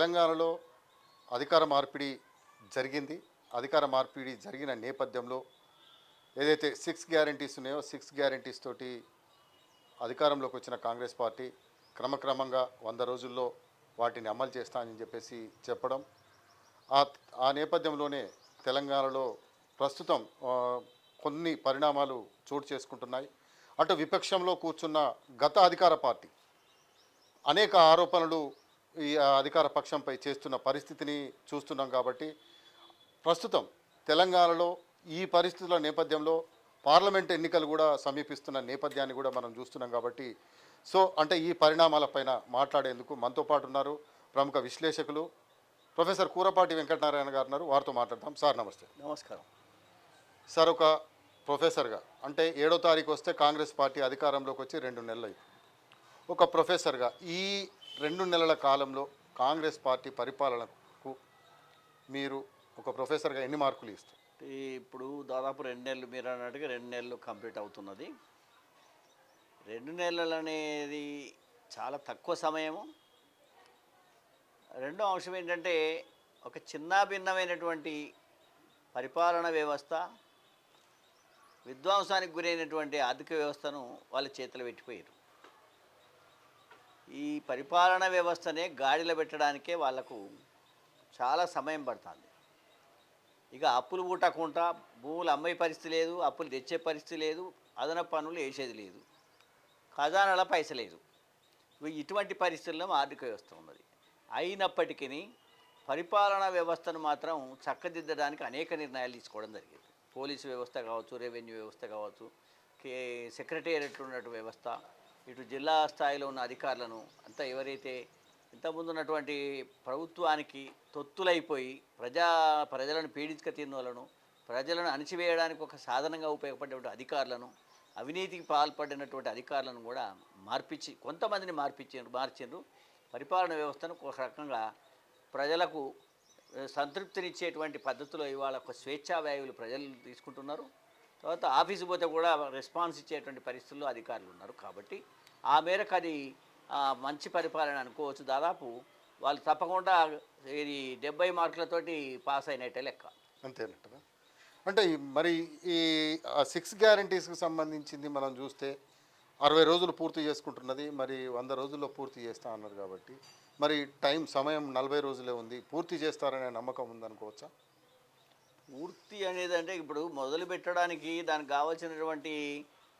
తెలంగాణలో అధికార మార్పిడి జరిగింది. అధికార మార్పిడి జరిగిన నేపథ్యంలో ఏదైతే 6 గ్యారంటీస్ ఉన్నాయో 6 గ్యారంటీస్ తోటి అధికారంలోకి వచ్చిన కాంగ్రెస్ పార్టీ క్రమక్రమంగా 100 రోజుల్లో వాటిని అమలు చేస్తానని చెప్పేసి చెప్పడం, ఆ నేపథ్యంలోనే తెలంగాణలో ప్రస్తుతం కొన్ని పరిణామాలు చోటు చేసుకుంటున్నాయి. అటు విపక్షంలో కూర్చున్న గత అధికార పార్టీ అనేక ఆరోపణలు ఈ అధికార పక్షంపై చేస్తున్న పరిస్థితిని చూస్తున్నాం. కాబట్టి ప్రస్తుతం తెలంగాణలో ఈ పరిస్థితుల నేపథ్యంలో పార్లమెంట్ ఎన్నికలు కూడా సమీపిస్తున్న నేపథ్యాన్ని కూడా మనం చూస్తున్నాం. కాబట్టి అంటే ఈ పరిణామాలపైన మాట్లాడేందుకు మనతో పాటు ఉన్నారు ప్రముఖ విశ్లేషకులు ప్రొఫెసర్ కూరపాటి వెంకటనారాయణ గారు ఉన్నారు. వారితో మాట్లాడదాం. సార్ నమస్తే. నమస్కారం సార్, ఒక ప్రొఫెసర్గా అంటే 7వ తారీఖు వస్తే కాంగ్రెస్ పార్టీ అధికారంలోకి వచ్చి 2 నెలలు అయింది. ఒక ప్రొఫెసర్గా ఈ 2 నెలల కాలంలో కాంగ్రెస్ పార్టీ పరిపాలనకు మీరు ఒక ప్రొఫెసర్గా ఎన్ని మార్కులు ఇస్తారు? ఇప్పుడు దాదాపు 2 నెలలు, మీరు అన్నట్టుగా 2 నెలలు కంప్లీట్ అవుతున్నది. 2 నెలలు అనేది చాలా తక్కువ సమయము. రెండో అంశం ఏంటంటే ఒక చిన్న భిన్నమైనటువంటి పరిపాలన వ్యవస్థ, విధ్వంసానికి గురైనటువంటి ఆర్థిక వ్యవస్థను వాళ్ళ చేతులు పెట్టిపోయారు. ఈ పరిపాలన వ్యవస్థనే గాడిలో పెట్టడానికే వాళ్లకు చాలా సమయం పడుతుంది. ఇక అప్పులు పుట్టకుండా భూములు అమ్మే పరిస్థితి లేదు, అప్పులు తెచ్చే పరిస్థితి లేదు, అదనపు పనులు వేసేది లేదు, ఖజానాల పైస లేదు. ఇటువంటి పరిస్థితుల్లో ఆర్థిక వ్యవస్థ ఉన్నది. అయినప్పటికీ పరిపాలనా వ్యవస్థను మాత్రం చక్కదిద్దడానికి అనేక నిర్ణయాలు తీసుకోవడం జరిగింది. పోలీసు వ్యవస్థ కావచ్చు, రెవెన్యూ వ్యవస్థ కావచ్చు, సెక్రటేరియట్ ఉన్నటువంటి వ్యవస్థ, ఇటు జిల్లా స్థాయిలో ఉన్న అధికారులను అంతా ఎవరైతే ఇంతకుముందు ఉన్నటువంటి ప్రభుత్వానికి తొత్తులైపోయి ప్రజలను పీడించుక తిన్నోళ్ళను, ప్రజలను అణిచివేయడానికి ఒక సాధనంగా ఉపయోగపడేటువంటి అధికారులను, అవినీతికి పాల్పడినటువంటి అధికారులను కూడా కొంతమందిని మార్చిండ్రు. పరిపాలన వ్యవస్థను ఒక రకంగా ప్రజలకు సంతృప్తినిచ్చేటువంటి పద్ధతిలో ఇవాళ ఒక స్వేచ్ఛా వాయువులు ప్రజలు తీసుకుంటున్నారు. తర్వాత ఆఫీసు పోతే కూడా రెస్పాన్స్ ఇచ్చేటువంటి పరిస్థితుల్లో అధికారులు ఉన్నారు. కాబట్టి ఆ మేరకు అది మంచి పరిపాలన అనుకోవచ్చు. దాదాపు వాళ్ళు తప్పకుండా ఇది 70 మార్కులతోటి పాస్ అయినట్టే లెక్క. అంతేనట్టుగా. అంటే మరి ఈ 6 గ్యారంటీస్కి సంబంధించింది మనం చూస్తే 60 రోజులు పూర్తి చేసుకుంటున్నది, మరి 100 రోజుల్లో పూర్తి చేస్తా అన్నారు. కాబట్టి మరి సమయం 40 రోజులే ఉంది. పూర్తి చేస్తారనే నమ్మకం ఉందనుకోవచ్చా? పూర్తి అనేది అంటే ఇప్పుడు మొదలు పెట్టడానికి దానికి కావాల్సినటువంటి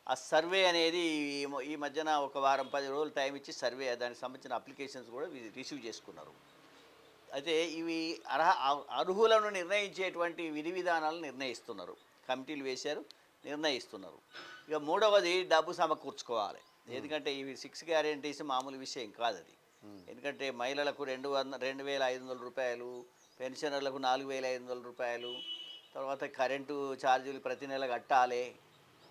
ఆ సర్వే అనేది ఈ మధ్యన ఒక వారం 10 రోజులు టైం ఇచ్చి సర్వే దానికి సంబంధించిన అప్లికేషన్స్ కూడా రిసీవ్ చేసుకున్నారు. అయితే ఇవి అర్హులను నిర్ణయించేటువంటి విధి విధానాలను నిర్ణయిస్తున్నారు, కమిటీలు వేశారు, నిర్ణయిస్తున్నారు. ఇక మూడవది డబ్బు సమకూర్చుకోవాలి. ఎందుకంటే ఇవి 6 గ్యారెంటీస్ మామూలు విషయం కాదు అది. ఎందుకంటే మహిళలకు 2,500 రూపాయలు, పెన్షనర్లకు 4,500 రూపాయలు, తర్వాత కరెంటు ఛార్జీలు ప్రతి నెల కట్టాలి,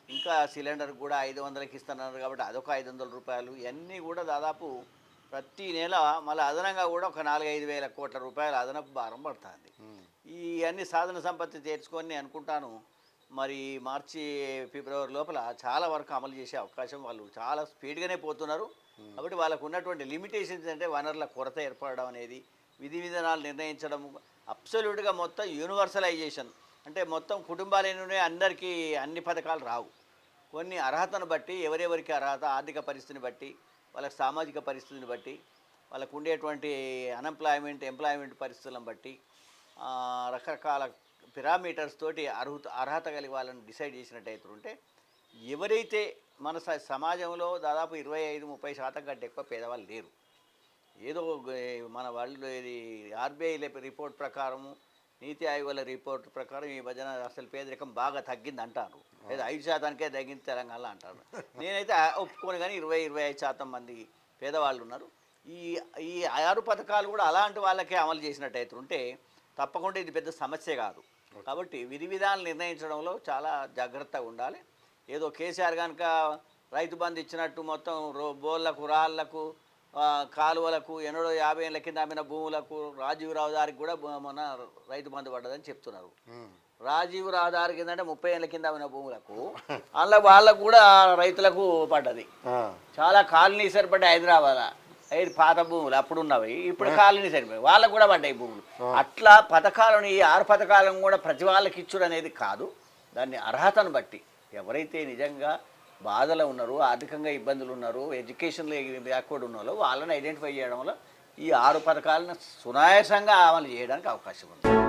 ఇంకా సిలిండర్ కూడా 500కి ఇస్తున్నారు కాబట్టి అదొక 500 రూపాయలు. ఇవన్నీ కూడా దాదాపు ప్రతి నెల మళ్ళీ అదనంగా కూడా ఒక 4-5 వేల కోట్ల రూపాయలు అదనపు భారం పడుతుంది. ఈ అన్ని సాధన సంపత్తి చేర్చుకొని అనుకుంటాను మరి మార్చి ఫిబ్రవరి లోపల చాలా వరకు అమలు చేసే అవకాశం, వాళ్ళు చాలా స్పీడ్గానే పోతున్నారు. కాబట్టి వాళ్ళకు ఉన్నటువంటి లిమిటేషన్స్ అంటే వనరుల కొరత ఏర్పడడం అనేది, విధి విధానాలు నిర్ణయించడం, అబ్సల్యూట్గా మొత్తం యూనివర్సలైజేషన్ అంటే మొత్తం కుటుంబాలనే అందరికీ అన్ని పథకాలు రావు. కొన్ని అర్హతను బట్టి, ఎవరెవరికి అర్హత, ఆర్థిక పరిస్థితిని బట్టి, వాళ్ళకి సామాజిక పరిస్థితిని బట్టి, వాళ్ళకు ఉండేటువంటి ఎంప్లాయ్మెంట్ పరిస్థితులను బట్టి రకరకాల పిరామీటర్స్ తోటి అర్హత కలిగి వాళ్ళని డిసైడ్ చేసినట్టయితే ఉంటే ఎవరైతే మన సమాజంలో దాదాపు 25-30% కంటే ఎక్కువ పేదవాళ్ళు లేరు. ఏదో మన వాళ్ళు ఇది ఆర్బీఐ రిపోర్ట్ ప్రకారము, నీతి ఆయోగ్ వాళ్ళ రిపోర్ట్ ప్రకారం ఈ మధ్యన అసలు పేదరికం బాగా తగ్గింది అంటారు. లేదా 5%కే తగ్గింది తెలంగాణలో అంటారు. నేనైతే ఒప్పుకోను, కానీ 20-25% మంది పేదవాళ్ళు ఉన్నారు. ఈ 6 పథకాలు కూడా అలాంటి వాళ్ళకే అమలు చేసినట్టయితే ఉంటే తప్పకుండా ఇది పెద్ద సమస్య కాదు. కాబట్టి విధి విధానాలు నిర్ణయించడంలో చాలా జాగ్రత్తగా ఉండాలి. ఏదో కేసీఆర్ కనుక రైతు బంధు ఇచ్చినట్టు మొత్తం బోళ్లకు, రాళ్లకు, కాలువలకు, 50 ఏళ్ళ కింద అమ్మిన భూములకు, రాజీవ్ రహదారికి కూడా మొన్న రైతు బంధు పడ్డదని చెప్తున్నారు. రాజీవ్ రహదారి కింద అంటే 30 ఏళ్ళ కింద అమ్మిన భూములకు వాళ్ళకు కూడా రైతులకు పడ్డది. చాలా కాలనీస్ ఏర్పడ్డాయి హైదరాబాద్. ఏది పాత భూములు అప్పుడు ఉన్నవి ఇప్పుడు కాలనీ సరిపోయి వాళ్ళకు కూడా పడ్డాయి భూములు. అట్లా పథకాలను ఈ 6 పథకాలను కూడా ప్రతి వాళ్ళకి ఇచ్చుడు అనేది కాదు. దాన్ని అర్హతను బట్టి ఎవరైతే నిజంగా బాధలో ఉన్నారో, ఆర్థికంగా ఇబ్బందులు ఉన్నారో, ఎడ్యుకేషన్లో బ్యాక్వర్డ్ ఉన్నారో వాళ్ళని ఐడెంటిఫై చేయడంలో ఈ 6 పథకాలను సునాయాసంగా అమలు చేయడానికి అవకాశం ఉంది.